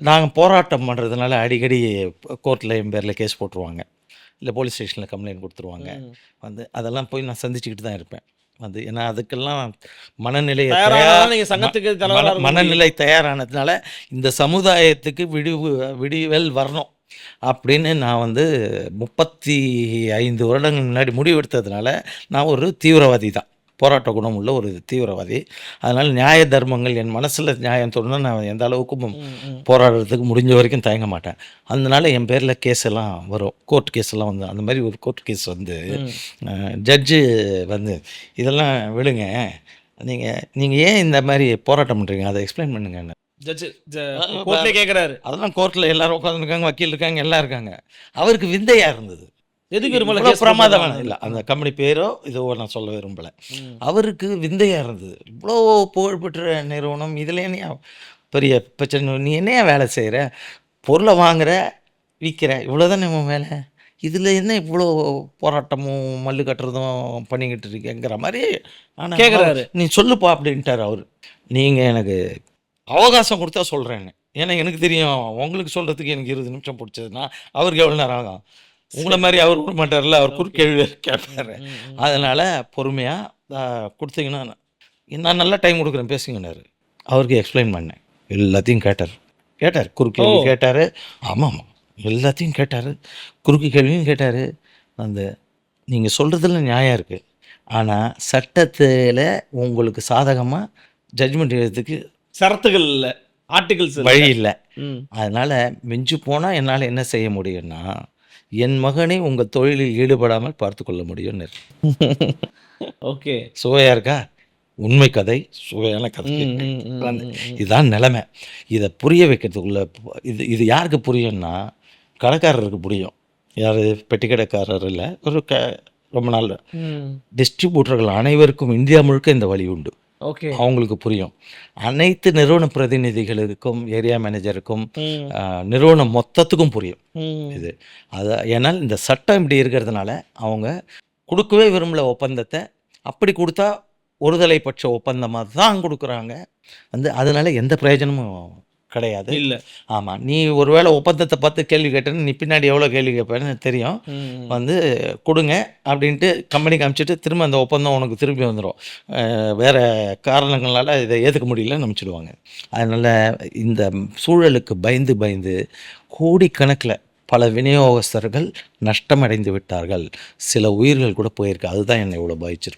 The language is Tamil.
நாங்கள் போராட்டம் பண்ணுறதுனால அடிக்கடி கோர்ட்டில் என் பேரில் கேஸ் போட்டுருவாங்க, இல்லை போலீஸ் ஸ்டேஷனில் கம்ப்ளைண்ட் கொடுத்துருவாங்க. அதெல்லாம் போய் நான் சந்திச்சுக்கிட்டு தான் இருப்பேன். ஏன்னா அதுக்கெல்லாம் மனநிலையை நீங்க சங்கத்துக்கு தலைவரா இருக்க மனநிலை தயாரானதுனால இந்த சமுதாயத்துக்கு விடிவெல் வரணும் அப்படின்னு நான் 35 வருடங்கள் முன்னாடி முடிவெடுத்ததுனால நான் ஒரு தீவிரவாதி தான், போராட்ட குணம் உள்ள ஒரு தீவிரவாதி. அதனால் நியாய தர்மங்கள் என் மனசில் நியாயம் தோணுன்னா நான் எந்த அளவுக்கும் போராடுறதுக்கு முடிஞ்ச வரைக்கும் தயங்க மாட்டேன். அதனால என் பேரில் கேஸ் எல்லாம் வரும், கோர்ட் கேஸ் எல்லாம் அந்த மாதிரி ஒரு கோர்ட் கேஸ் ஜட்ஜு இதெல்லாம் விடுங்க, நீங்கள் ஏன் இந்த மாதிரி போராட்டம் பண்ணுறீங்க, அதை எக்ஸ்பிளைன் பண்ணுங்க. கேக்குறாரு. அதெல்லாம் கோர்ட்டில் எல்லாரும் உட்காந்துருக்காங்க, வக்கீல் இருக்காங்க, எல்லாம் இருக்காங்க. அவருக்கு விந்தையா இருந்தது. எதுக்கு பிரமாதம் இல்லை, அந்த கம்பெனி பேரோ இதோ நான் சொல்ல விரும்பலை. அவருக்கு விந்தையா இருந்தது. இவ்வளோ புகழ்பெற்ற நிறுவனம், இதில் என்னையா பெரிய பிரச்சனை, நீ என்னையா வேலை செய்கிற, பொருளை வாங்குற விற்கிற, இவ்வளோதானே உன் வேலை, இதில் என்ன இவ்வளோ போராட்டமும் மல்லு கட்டுறதும் பண்ணிக்கிட்டு இருக்கேங்கிற மாதிரி கேட்குறாரு. நீ சொல்லுப்பா அப்படின்ட்டார் அவர். நீங்கள் எனக்கு அவகாசம் கொடுத்தா சொல்கிறேன்னு, ஏன்னா எனக்கு தெரியும் உங்களுக்கு சொல்கிறதுக்கு எனக்கு 20 நிமிஷம் பிடிச்சதுன்னா அவருக்கு எவ்வளோ நேரம் ஆகும். உங்களை மாதிரி அவர் விட மாட்டார்ல, அவர் குறுக்கேள்வி கேட்பார். அதனால் பொறுமையாக கொடுத்தீங்கன்னா நான் நல்லா டைம் கொடுக்குறேன் பேசுங்கன்னாரு. அவருக்கு எக்ஸ்பிளைன் பண்ணேன், எல்லாத்தையும் கேட்டார் குறுக்கேள்வி கேட்டார். ஆமாம் எல்லாத்தையும் கேட்டார், குறுக்கு கேள்வியும் கேட்டார். நீங்கள் சொல்கிறதுல நியாயம் இருக்குது, ஆனால் சட்டத்தில் உங்களுக்கு சாதகமாக ஜட்ஜ்மெண்ட் எழுதுறதுக்கு சரத்துகள் இல்லை, ஆர்டிகல்ஸ் வழி இல்லை. அதனால் மிஞ்சி போனால் என்னால் என்ன செய்ய முடியும்னா, என் மகனை உங்கள் தொழிலில் ஈடுபடாமல் பார்த்து கொள்ள முடியும்னு. ஓகே, சுவையாக இருக்கா, உண்மை கதை, சுவையான கதை. இதுதான் நிலைமை. இதை புரிய வைக்கிறதுக்குள்ள இது யாருக்கு புரியும்னா, கடைக்காரருக்கு புரியும். யார், பெட்டி கடைக்காரர் இல்லை, ஒரு ரொம்ப நாள் டிஸ்ட்ரிபியூட்டர்கள் அனைவருக்கும் இந்தியா முழுக்க இந்த வழி உண்டு. ஓகே, அவங்களுக்கு புரியும். அனைத்து நிறுவன பிரதிநிதிகளுக்கும், ஏரியா மேனேஜருக்கும், நிறுவனம் மொத்தத்துக்கும் புரியும் இது. ஏன்னால் இந்த சட்டம் இப்படி இருக்கிறதுனால அவங்க கொடுக்கவே விரும்பல ஒப்பந்தத்தை. அப்படி கொடுத்தா ஒருதலை பட்ச ஒப்பந்தமாக தான் கொடுக்குறாங்க. அதனால எந்த பிரயோஜனமும் கிடையாது. இல்லை. ஆமாம், நீ ஒருவேளை ஒப்பந்தத்தை பார்த்து கேள்வி கேட்டேன்னு நீ பின்னாடி எவ்வளோ கேள்வி கேட்பேன்னு தெரியும். கொடுங்க அப்படின்ட்டு கம்பெனிக்கு அனுப்பிச்சிட்டு திரும்ப அந்த ஒப்பந்தம் உனக்கு திரும்பி வந்துடும். வேறு காரணங்களால் இதை ஏற்றுக்க முடியலன்னு அனுப்பிச்சிடுவாங்க. அதனால் இந்த சூழலுக்கு பயந்து கோடிக்கணக்கில் பல விநியோகஸ்தர்கள் நஷ்டமடைந்து விட்டார்கள். சில உயிர்கள் கூட போயிருக்கு. அதுதான் என்னை இவ்வளோ பாதிச்சிருக்கு.